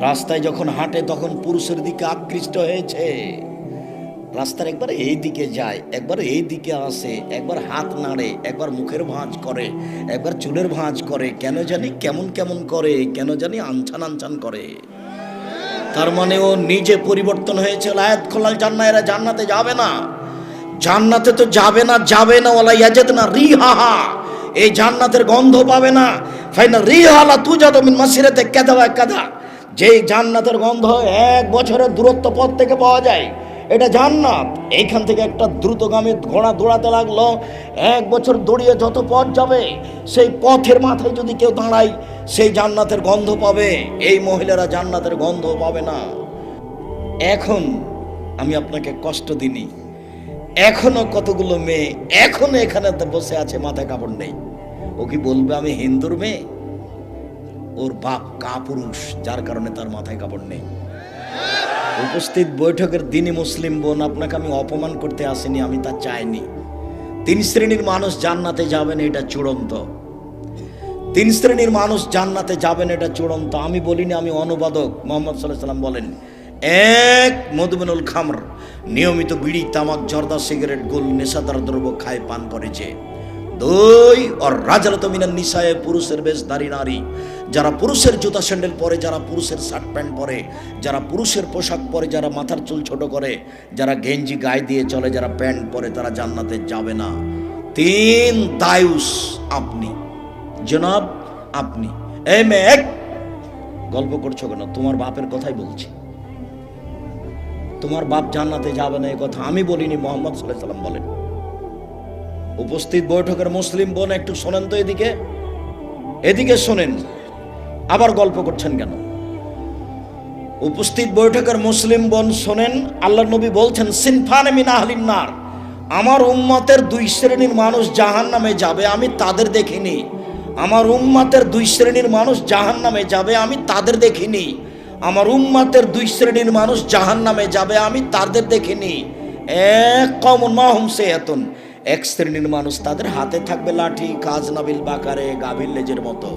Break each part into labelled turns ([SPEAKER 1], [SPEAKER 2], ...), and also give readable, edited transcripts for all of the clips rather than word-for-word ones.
[SPEAKER 1] রাস্তায় যখন হাঁটে তখন পুরুষের দিকে আকৃষ্ট হয়েছে। রাস্তার একবার এই দিকে যায়, একবার এই দিকে আসে, একবার হাত নাড়ে, একবার মুখের ভাঁজ করে, একবার চুলের ভাঁজ করে, কেন জানি কেমন কেমন করে, কেন জানি আনছান আনছান করে। তার মানে ও নিজে পরিবর্তন হয়েছে। লায়াত খোলাল জান্না, এরা জান্নাতে যাবে না। জান্নাতে তো যাবে না, যাবে না, ওয়ালা ইয়াজাদনা রিহাহা, এই জান্নাতের গন্ধ পাবে না। ফাইনা রিহালা তুজাদু মিন মাসিরাতে কাদা ওয়া কাদা, যেই জান্নাতের গন্ধ 1 বছরের দূরত্ব পথ থেকে পাওয়া যায়, এটা জান্নাত। এইখান থেকে একটা দ্রুতগামী ঘোড়া দৌড়াতে লাগলো, 1 বছর দৌড়িয়ে যত পথ যাবে সেই পথের মাথায় যদি কেউ দাঁড়ায় সেই জান্নাতের গন্ধ পাবে। এই মহিলারা জান্নাতের গন্ধ পাবে না। এখন আমি আপনাকে কষ্ট দিইনি, এখনো কতগুলো মেয়ে এখনো এখানে বসে আছে, মাথায় কাপড় নেই। ও কি বলবে আমি হিন্দুর মেয়ে? ওর বাপ কাপুরুষ, যার কারণে তার মাথায় কাপড় নেই। উপস্থিত বৈঠকের দিনই মুসলিম বোন, আপনাকে আমি অপমান করতে আসিনি, আমি তা চাইনি। 3 শ্রেণীর মানুষ জান্নাতে যাবেন, এটা চূড়ান্ত। 3 শ্রেণীর মানুষ জান্নাতে যাবেন, এটা চূড়ান্ত। আমি বলিনি, আমি অনুবাদক। মুহাম্মদ সাল্লাল্লাহু আলাইহি ওয়াসাল্লাম বলেন, 1 মধুমেনুল খামর, নিয়মিত বিড়ি, তামাক, জর্দা, সিগারেট, গোল, নেশাদার দ্রব্য খায়, পান করেছে। 2 আর রাজালত মিনান নিসায়ে, পুরুষের বেশধারী নারী, যারা পুরুষের জুতা স্যান্ডেল পরে, যারা পুরুষের শার্ট প্যান্ট পরে, যারা পুরুষের পোশাক পরে, যারা মাথার চুল ছোট করে, যারা গেঞ্জি গায়ে দিয়ে চলে, যারা প্যান্ট পরে, তারা জান্নাতে যাবে না। 3 দায়ুস, আপনি জনাব, আপনি। এই মেয়ে, গল্প করছো কেন? তোমার বাপের কথাই বলছি। তোমার বাপ জান্নাতে যাবে না, এই কথা আমি বলিনি, মুহাম্মদ সাল্লাল্লাহু আলাইহি ওয়াসাল্লাম বলেন। উপস্থিত বৈঠকের মুসলিম বোন, একটু শোনেন তো, এদিকে এদিকে শোনেন। আবার গল্প করছেন কেন? উপস্থিত বৈঠকের মুসলিম বোন শোনেন। আল্লাহর নবী বলছেন, সিনফানে মিন আহলিন নার, আমার উম্মতের 2 শ্রেণীর মানুষ জাহান্নামে যাবে, আমি তাদের দেখিনি। আমার উম্মতের 2 শ্রেণীর মানুষ জাহান্নামে যাবে, আমি তাদের দেখিনি। আমার উম্মতের 2 শ্রেণীর মানুষ জাহান্নামে যাবে, আমি তাদের দেখিনি। এক কওমুন মাহুম সায়াতুন, 1 শ্রেণীর মানুষ, তাদের হাতে থাকবে লাঠি, কাজ নাবিল বাকারে, গাভীর লেজের মতো।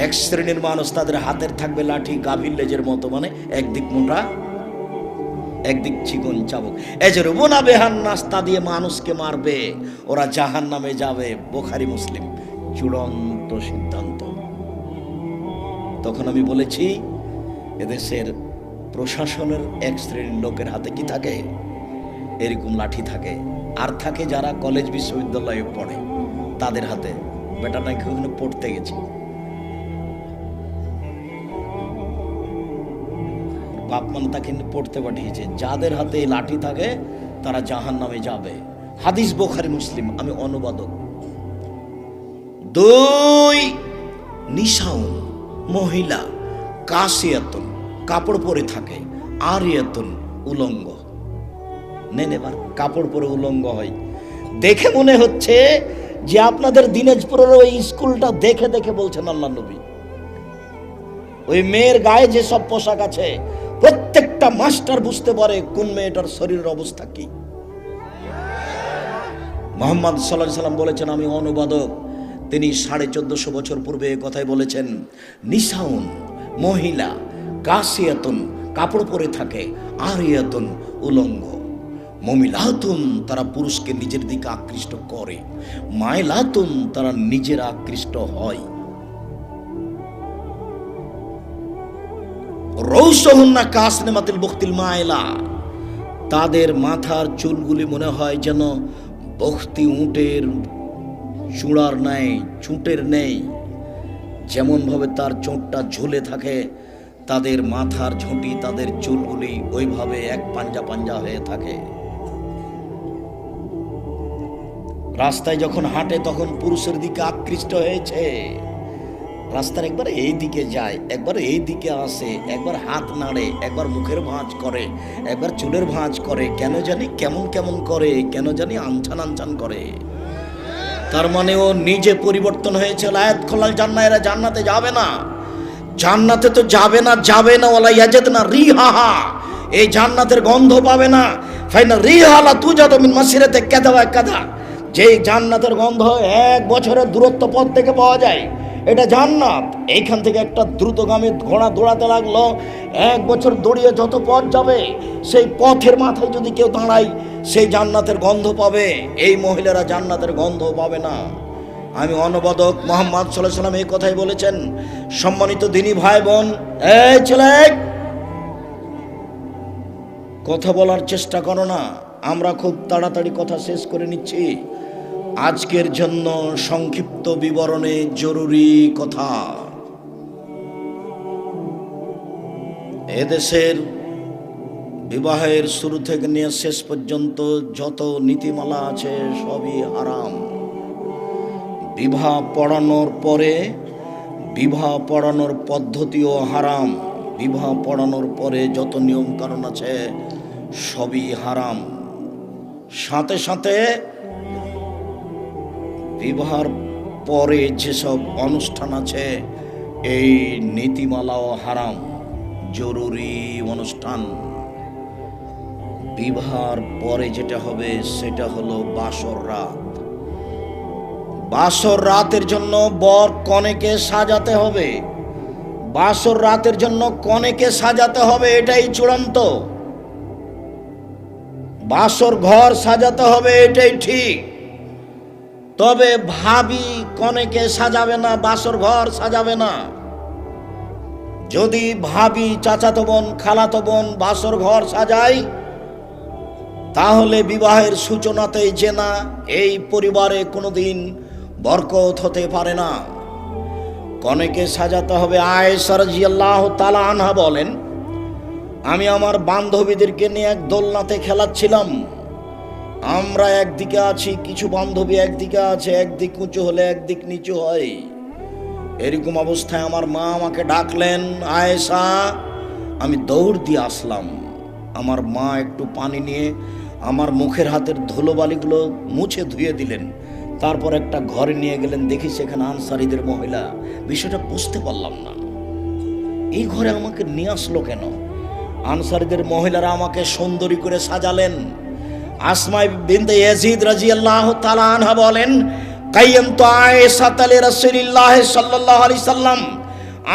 [SPEAKER 1] 1 শ্রেণীর মানুষ, তাদের হাতের থাকবে লাঠি, গাভীর লেজের মতো, মানে একদিক মোটা একদিক চিকন চাবুক। এজরুবুনা বেহান, নাস্তা দিয়ে মানুষকে মারবে, ওরা জাহান্নামে যাবে। বুখারী মুসলিম, চূড়ান্ত সিদ্ধান্ত। তখন আমি বলেছি, এদেশের প্রশাসনের 1 শ্রেণীর লোকের হাতে কি থাকে? এরকম লাঠি থাকে। আর থাকে যারা কলেজ বিশ্ববিদ্যালয়ে পড়ে, তাদের হাতে, বেটা নাকি ওখানে পড়তে গেছে, বাপ মান তাকে পড়তে পাঠিয়েছে। যাদের হাতে এই লাঠি থাকে তারা জাহান্নামে যাবে। হাদিস বুখারী মুসলিম, আমি অনুবাদক। 2 নিসাউন, মহিলা, কাসিয়াতুন, কাপড় পরে থাকে, আরিয়াতুন, উলঙ্গ। নেন এবার, কাপড় পরে উলঙ্গ হয়। দেখে মনে হচ্ছে যে আপনাদের দিনাজপুরের ওই স্কুলটা দেখে দেখে বলছেন আল্লাহ নবী। ওই মেয়ের গায়ে যে সব পোশাক আছে, প্রত্যেকটা মাস্টার বুঝতে পারে কোন মেয়েটার শরীরের অবস্থা কি। মুহাম্মদ সাল্লাল্লাহু আলাইহি ওয়াসাল্লাম বলেছেন, আমি অনুবাদক। তিনি 1450 বছর পূর্বে এই কথাই বলেছেন। নিসাউন, মহিলা, কাসিয়াতুন, কাপড় পরে থাকে, আরিয়াতুন, উলঙ্গ। মুমিলাতুন, তারা পুরুষকে নিজের দিকে আকৃষ্ট করে, মাইলাতুন, তারা নিজেরা আকৃষ্ট হয়। রৌসহুন্না কাসনেমাতিল বুখতিল মাইলা, তাদের মাথার চুলগুলি মনে হয় যেন বখতি উটের চূড়ার নেই, চুটের নেই, যেমন ভাবে তার চোঁটটা ঝুলে থাকে, তাদের মাথার ঝুঁটি, তাদের চুলগুলি ওইভাবে এক পাঞ্জা পাঞ্জা হয়ে থাকে। রাস্তায় যখন হাঁটে তখন পুরুষের দিকে আকৃষ্ট হয়েছে। রাস্তার একবার এই দিকে যায়, একবার এই দিকে আসে, একবার হাত নাড়ে, একবার মুখের ভাঁজ করে, একবার চুলের ভাঁজ করে, কেন জানি কেমন কেমন করে, কেন জানি আনছান আনছান করে। তার মানে ও নিজে পরিবর্তন হয়েছে। লায়াত খোলাল জান্না, এরা জান্নাতে যাবে না। জান্নাতে তো যাবে না, যাবে না, ওয়ালা ইয়াজাদনা রিহাহা, এই জান্নাতের গন্ধ পাবে না। ফাইনা রিহালা তুজাদু মিন মাসিরাতে কাদা ওয়া কাদা, যেই জান্নাতের গন্ধ 1 বছরের দূরত্ব পথ থেকে পাওয়া যায়, এটা জান্নাত। এইখান থেকে একটা দ্রুতগামী ঘোড়া দৌড়াতে লাগলো। 1 বছর দৌড়িয়ে যত পথ যাবে, সেই পথের মাথায় যদি কেউ দাঁড়ায়, সেই জান্নাতের গন্ধ পাবে। এই মহিলারা জান্নাতের গন্ধ পাবে না। আমি অনুবাদক মুহাম্মদ সাল্লাল্লাহু আলাইহি ওয়াসাল্লাম এই কথাই বলেছেন। সম্মানিত দিনী ভাই বোন, এই ছেলে, কথা বলার চেষ্টা করো না। আমরা খুব তাড়াতাড়ি কথা শেষ করে নিচ্ছি। আজকের জন্য সংক্ষিপ্ত বিবরণে জরুরি কথা। এদেশের বিবাহের শুরু থেকে নিয়ে শেষ পর্যন্ত যত নীতিমালা আছে সবই হারাম। বিবাহ পড়ানোর পরে বিবাহ পড়ানোর পদ্ধতিও হারাম। বিবাহ পড়ানোর পরে যত নিয়ম কানুন আছে সবই হারাম। সাথে সাথে বিবাহের পরে যেসব অনুষ্ঠান আছে এই নীতিমালাও হারাম। জরুরি অনুষ্ঠান বিবাহের পরে যেটা হবে সেটা হলো বাসর রাত। বাসর রাতের জন্য বর কনেকে সাজাতে হবে। বাসর রাতের জন্য কনেকে সাজাতে হবে, এটাই চূড়ান্ত। বাসর ঘর সাজাতে হবে, এটাই ঠিক। তবে ভাবি কনেকে সাজাবে না, বাসর ঘর সাজাবে না। যদি ভাবি, চাচাতো বোন, খালাতো বোন বাসর ঘর সাজায়, তাহলে বিবাহের সূচনাতেই জেনা, এই পরিবারে কোনোদিন বরকত হতে পারে না। কনেকে সাজাতে হবে। আয়েশা রাদিয়াল্লাহু তাআলা আনহা বলেন, আমি আমার বান্ধবীদেরকে নিয়ে এক দোলনাতে খেলাচ্ছিলাম। আমরা একদিকে আছি, কিছু বান্ধবী একদিকে আছে, একদিক উঁচু হলে একদিক নিচু হয়। এরকম অবস্থায় আমার মা আমাকে ডাকলেন, আয়েশা। আমি দৌড় দিয়ে আসলাম। আমার মা একটু পানি নিয়ে আমার মুখের হাতের ধুলোবালিগুলো মুছে ধুয়ে দিলেন। তারপর একটা ঘরে নিয়ে গেলেন। দেখি সেখানে আনসারীদের মহিলা। বিষয়টা বুঝতে পারলাম না, এই ঘরে আমাকে নিয়ে আসলো কেন। আনসারীদের মহিলারা আমাকে সুন্দরী করে সাজালেন। আসমা বিনতে ইয়াজিদ রাদিয়াল্লাহু তাআলা আনহা বলেন, কাইয়ামতু আয়েশা তালি রাসূলিল্লাহ সাল্লাল্লাহু আলাইহি সাল্লাম।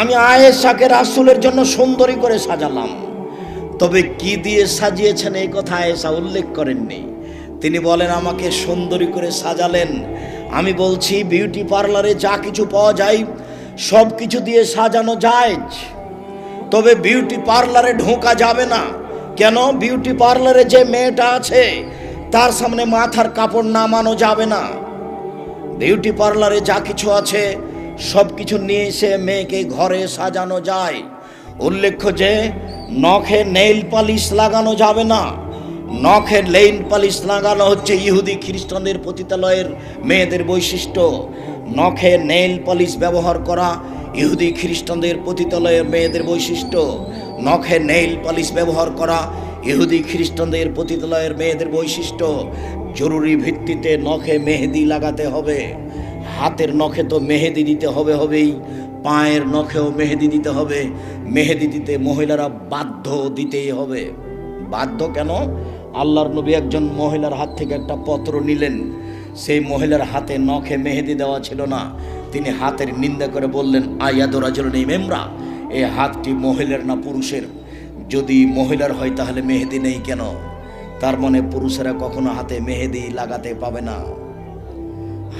[SPEAKER 1] আমি আয়েশাকে রাসূলের জন্য সুন্দরী করে সাজালাম। তবে কি দিয়ে সাজিয়েছেন এই কথা আয়েশা উল্লেখ করেননি। তিনি বলেন, আমাকে সুন্দরী করে সাজালেন। আমি বলছি, বিউটি পার্লারে যা কিছু পাওয়া যায় সব কিছু দিয়ে সাজানো যায়, তবে বিউটি পার্লারে ঢোকা যাবে না। কেন? বিউটি পার্লারে যে মেয়েটা আছে তার সামনে মাথার কাপড় নামানো যাবে না। বিউটি পার্লারে যা কিছু আছে সব কিছু নিয়ে এসে মেয়েকে ঘরে সাজানো যায়। উল্লেখ্য যে নখে নেইল পালিশ লাগানো যাবে না। নখে নেইল পালিশ লাগানো হচ্ছে ইহুদি খ্রিস্টানদের পতিতালয়ের মেয়েদের বৈশিষ্ট্য। নখে নেইল পালিশ ব্যবহার করা ইহুদি খ্রিস্টানদের পতিতালয়ের মেয়েদের বৈশিষ্ট্য। নখে নেইল পালিশ ব্যবহার করা ইহুদি খ্রিস্টানদের পতিতালয়ের মেয়েদের বৈশিষ্ট্য। জরুরি ভিত্তিতে নখে মেহেদি লাগাতে হবে। হাতের নখে তো মেহেদি দিতে হবেই, পায়ের নখেও মেহেদি দিতে হবে। মেহেদি দিতে মহিলারা বাধ্য, দিতেই হবে। বাধ্য কেন? আল্লাহর নবী একজন মহিলার হাত থেকে একটা পত্র নিলেন। সেই মহিলার হাতে নখে মেহেদি দেওয়া ছিল না। তিনি হাতের নিন্দা করে বললেন, আয়াদু রাজুলিন ইমরা, এই হাতটি মহিলার না পুরুষের? যদি মহিলার হয় তাহলে মেহেদি নেই কেন? তার মানে পুরুষেরা কখনো হাতে মেহেদি লাগাতে পাবে না।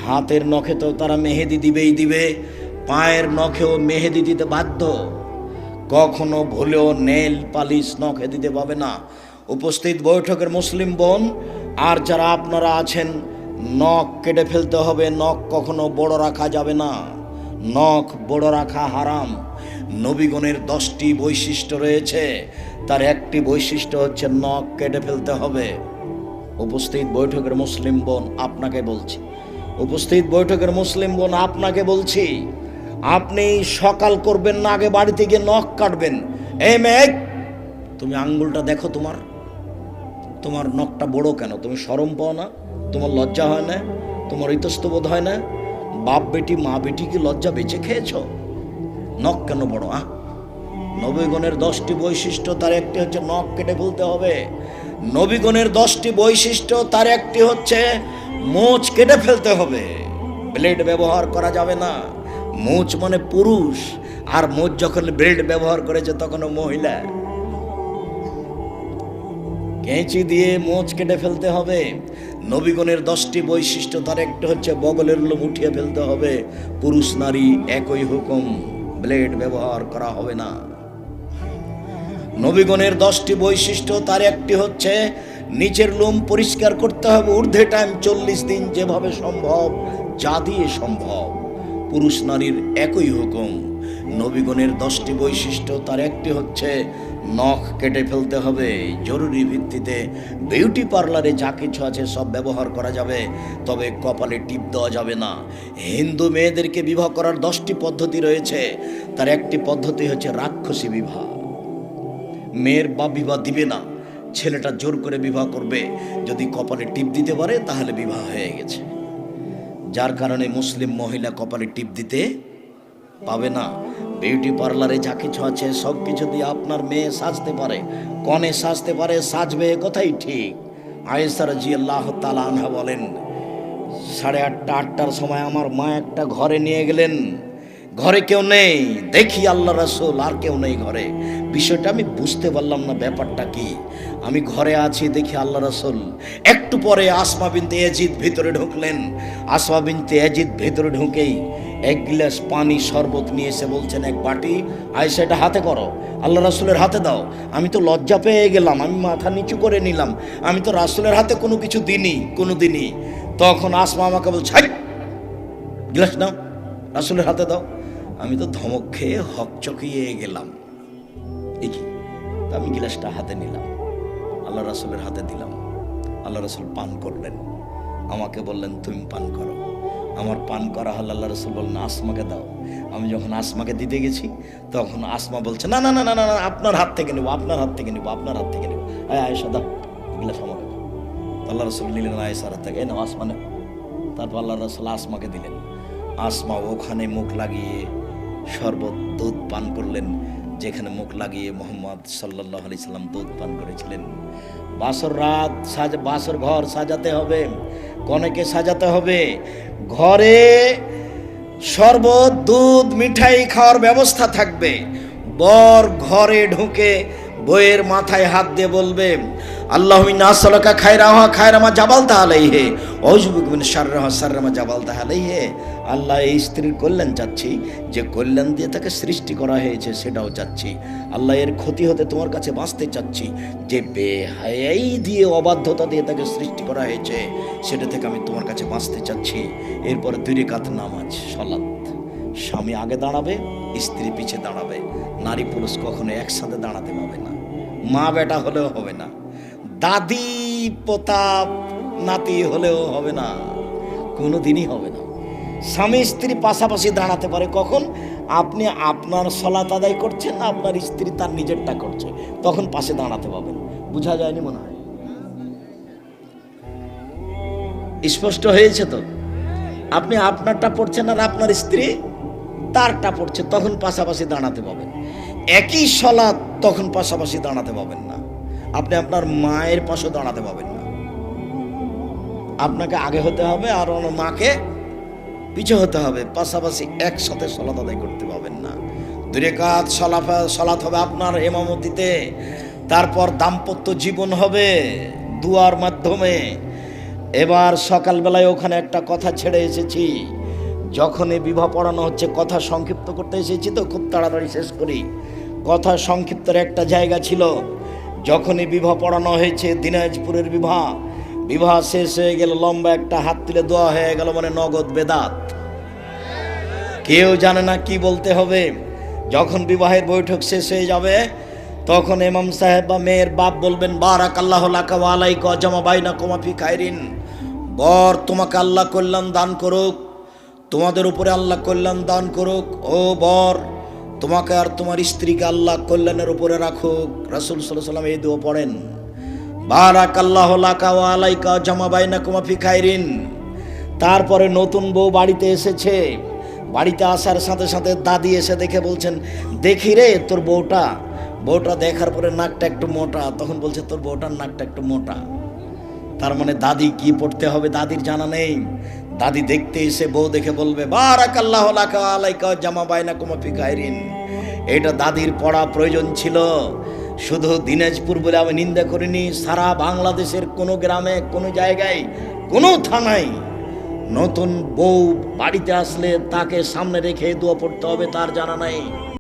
[SPEAKER 1] হাতের নখে তো তারা মেহেদি দিবেই দিবে, পায়ের নখেও মেহেদি দিতে বাধ্য। কখনো ভুলেও নেল পালিশ নখে দিতে পাবে না। উপস্থিত বৈঠকের মুসলিম বোন আর যারা আপনারা আছেন, নখ কেটে ফেলতে হবে। নখ কখনো বড় রাখা যাবে না। নখ বড় রাখা হারাম। নবীগণের 10টি বৈশিষ্ট্য রয়েছে, তার একটি বৈশিষ্ট্য হচ্ছে নখ কেটে ফেলতে হবে। উপস্থিত বৈঠকের মুসলিম বোন আপনাকে বলছি, উপস্থিত বৈঠকের মুসলিম বোন আপনাকে বলছি, আপনি সকাল করবেন না, আগে বাড়িতে গিয়ে নখ কাটবেন। এই মেয়ে, তুমি আঙ্গুলটা দেখো, তোমার নখটা বড় কেন? তুমি শরম পাও না? তোমার লজ্জা হয় না? তোমার ইতস্তবোধ হয় না? বাপ বেটি মা বেটি কি লজ্জা বেঁচে খেয়েছ? নখ কেন বড়? নবীগণের 10টি বৈশিষ্ট্য, তার একটি হচ্ছে নখ কেটে ফেলতে হবে। নবীগণের 10টি বৈশিষ্ট্য, তার একটি হচ্ছে মোচ কেটে ফেলতে হবে। ব্লেড ব্যবহার করা যাবে না। মোচ মানে পুরুষ, আর মোচ যখন ব্লেড ব্যবহার করেছে তখন মহিলা। কেঁচি দিয়ে মোচ কেটে ফেলতে হবে। নবীগণের 10টি বৈশিষ্ট্য, তার একটা হচ্ছে বগলের লোম উঠিয়ে ফেলতে হবে। পুরুষ নারী একই হুকুম, ব্লেড ব্যবহার করা হবে না। নবীগণের 10টি বৈশিষ্ট্য, তার একটি হচ্ছে নিচের লোম পরিষ্কার করতে হবে ঊর্ধ্বে টাইম 40 দিন, যেভাবে সম্ভব, যা দিয়ে সম্ভব। পুরুষ নারীর একই হুকুম। নবীগণের 10টি বৈশিষ্ট্য, তার একটি হচ্ছে নখ কেটে ফেলতে হবে জরুরি ভিত্তিতে। বিউটি পার্লারে যা কিছু আছে সব ব্যবহার করা যাবে, তবে কপালে টিপ দেওয়া যাবে না। হিন্দু মেয়েদেরকে বিবাহ করার 10টি পদ্ধতি রয়েছে, তার একটি পদ্ধতি হচ্ছে রাক্ষসী বিবাহ। মেয়ের বাপ বিবাহ দিবে না, ছেলেটা জোর করে বিবাহ করবে। যদি কপালে টিপ দিতে পারে তাহলে বিবাহ হয়ে গেছে। যার কারণে মুসলিম মহিলা কপালে টিপ দিতে পাবে না। বিউটি পার্লারে যা কিছু আছে সব কিছু দিয়ে আপনার মেয়ে সাজতে পারে, কনে সাজতে পারে, সাজবে, কথাই ঠিক। আয়েশা রাদিয়াল্লাহু তাআলা আনহা বলেন, 8:30 8টার সময় আমার মা একটা ঘরে নিয়ে গেলেন, ঘরে কেউ নেই, দেখি আল্লাহ রাসূল, আর কেউ নেই ঘরে। বিষয়টা আমি বুঝতে পারলাম না ব্যাপারটা কি। আমি ঘরে আছি, দেখি আল্লাহ রাসূল। একটু পরে আসমা বিনতে ইয়াজিদ ভিতরে ঢুকলেন। আসমা বিনতে ইয়াজিদ ভিতরে ঢুকেই 1 গ্লাস পানি শরবত নিয়ে এসে বলছেন, 1 বাটি, আয়েশা এটা হাতে করো, আল্লাহ রাসূলের হাতে দাও। আমি তো লজ্জা পেয়ে গেলাম, আমি মাথা নিচু করে নিলাম, আমি তো রাসূলের হাতে কোনো কিছু দিইনি কোনোদিনই। তখন আসমা আমাকে বলছে, গ্লাস নাও, রাসূলের হাতে দাও। আমি তো ধমক খেয়ে হকচকিয়ে গেলাম। দেখি, আমি গ্লাসটা হাতে নিলাম, আল্লাহ রাসূলের হাতে দিলাম। আল্লাহ রাসূল পান করলেন, আমাকে বললেন তুমি পান করো। আমার পান করা হল, আল্লাহ রাসূল বললেন আসমাকে দাও। আমি যখন আসমাকে দিতে গেছি তখন আসমা বলছে, না না না না না, আপনার হাত থেকে নেবো, আপনার হাত থেকে নেবো, আপনার হাত থেকে নেবো। আয়েশা দাও গ্লাস আমাকে। আল্লাহ রাসূল নিলেন আয়েশার হাত থেকে, এই নাও আসমা নাও। তারপর আল্লাহ রাসূল আসমাকে দিলেন। আসমা ওখানে মুখ লাগিয়ে শরবত দুধ পান করলেন, যেখানে মুখ লাগিয়ে মুহাম্মদ সাল্লাল্লাহু আলাইহি সাল্লাম দুধ পান করেছিলেন। বাসর রাত বাসর ঘর সাজাতে হবে, কনেকে সাজাতে হবে। ঘরে শরবত, দুধ, মিঠাই খাওয়ার ব্যবস্থা থাকবে। বর ঘরে ঢুকে বইয়ের মাথায় হাত দিয়ে বলবে, আল্লাহুম্মা ইন্না আসআলুকা খায়রাহা খায়রা মা জাবালতা আলাইহি ওয়া আউযু বিকা মিন শাররিহা শাররা মা জাবালতা আলাইহি। আল্লাহ এই স্ত্রীর কল্যাণ চাচ্ছি, যে কল্যাণ দিয়ে তাকে সৃষ্টি করা হয়েছে সেটাও চাচ্ছি। আল্লাহ এর ক্ষতি হতে তোমার কাছে বাঁচতে চাচ্ছি, যে বেহায়াই দিয়ে, অবাধ্যতা দিয়ে তাকে সৃষ্টি করা হয়েছে সেটা থেকে আমি তোমার কাছে বাঁচতে চাচ্ছি। এরপরে 2 রাকাত নামাজ, সালাত। স্বামী আগে দাঁড়াবে, স্ত্রী পিছে দাঁড়াবে। নারী পুরুষ কখনো একসাথে দাঁড়াতে পাবে না। মা বেটা হলেও হবে না, দাদি পোতা নাতি হলেও হবে না, কোনো দিনই হবে না। স্বামী স্ত্রী পাশাপাশি দাঁড়াতে পারে কখন? আপনি আপনার সালাত আদায় করছেন, আপনার স্ত্রী তার নিজেরটা করছে, তখন পাশে দাঁড়াতে পাবেন। বুঝা যায়নি মনে হয়? স্পষ্ট হয়েছে তো? আপনি আপনারটা পড়ছেন আর আপনার স্ত্রী তারটা পড়ছে, তখন পাশাপাশি দাঁড়াতে পাবেন। একই সালাত, তখন পাশাপাশি দাঁড়াতে পাবেন না। আপনি আপনার মায়ের পাশে দাঁড়াতে পাবেন না, আপনাকে আগে হতে হবে আর ওনার মাকে পিছু হতে হবে। পাশাপাশি একসাথে সালাত আদায় করতে পাবেন না। 2 রাকাত সালাত হবে আপনার ইমামতিতে। তারপর দাম্পত্য জীবন হবে দুয়ার মাধ্যমে। এবার সকালবেলায় ওখানে একটা কথা ছেড়ে এসেছি, যখনই বিবাহ পড়ানো হচ্ছে, কথা সংক্ষিপ্ত করতে এসেছি তো খুব তাড়াতাড়ি শেষ করি। কথা সংক্ষিপ্তের একটা জায়গা ছিল, যখনই বিবাহ পড়ানো হয়েছে, দিনাজপুরের বিবাহ শেষ হয়ে গেল, লম্বা একটা হাত তুলে দোয়া হয়ে গেল, মানে নগদ বেদাত। কেউ জানে না কি বলতে হবে। যখন বিবাহের বৈঠক শেষ হয়ে যাবে তখন ইমাম সাহেব বা মেয়ের বাপ বলবেন, বারাকাল্লাহু লাকা ওয়া আলাইকা ওয়া জামা বাইনাকুমা ফি খায়রিন। বর, তোমাকে আল্লাহ কল্যাণ দান করুক, তোমাদের উপরে আল্লাহ কল্যাণ দান করুক। ও বর, তোমাকে আর তোমার স্ত্রীকে আল্লাহ কল্যাণের উপরে রাখুক। রাসূল সাল্লাল্লাহু আলাইহি ওয়াসাল্লাম এই দোয়া পড়েন, বারাকাল্লাহু লাকা ওয়া আলাইকা ওয়া জামা বাইনাকুমা ফি খায়রিন। তারপরে নতুন বউ বাড়িতে এসেছে, বাড়িতে আসার সাথে সাথে দাদি এসে দেখে বলছেন, দেখি রে তোর বউটা দেখার পরে নাকটা একটু মোটা। তখন বলছে, তোর বউটার নাকটা একটু মোটা। তার মানে দাদি কি পড়তে হবে দাদির জানা নেই। দাদি দেখতে এসে বউ দেখে বলবে বারাকাল্লাহু লাকা আলাইকা জামা বাইনাকুম ফি খাইরিন। এটা দাদির পড়া প্রয়োজন ছিল। শুধু দিনাজপুর বলে আমি নিন্দা করিনি, সারা বাংলাদেশের কোনো গ্রামে, কোনো জায়গায়, কোনো থানায় নতুন বউ বাড়িতে আসলে তাকে সামনে রেখে দোয়া পড়তে হবে তার জানা নাই।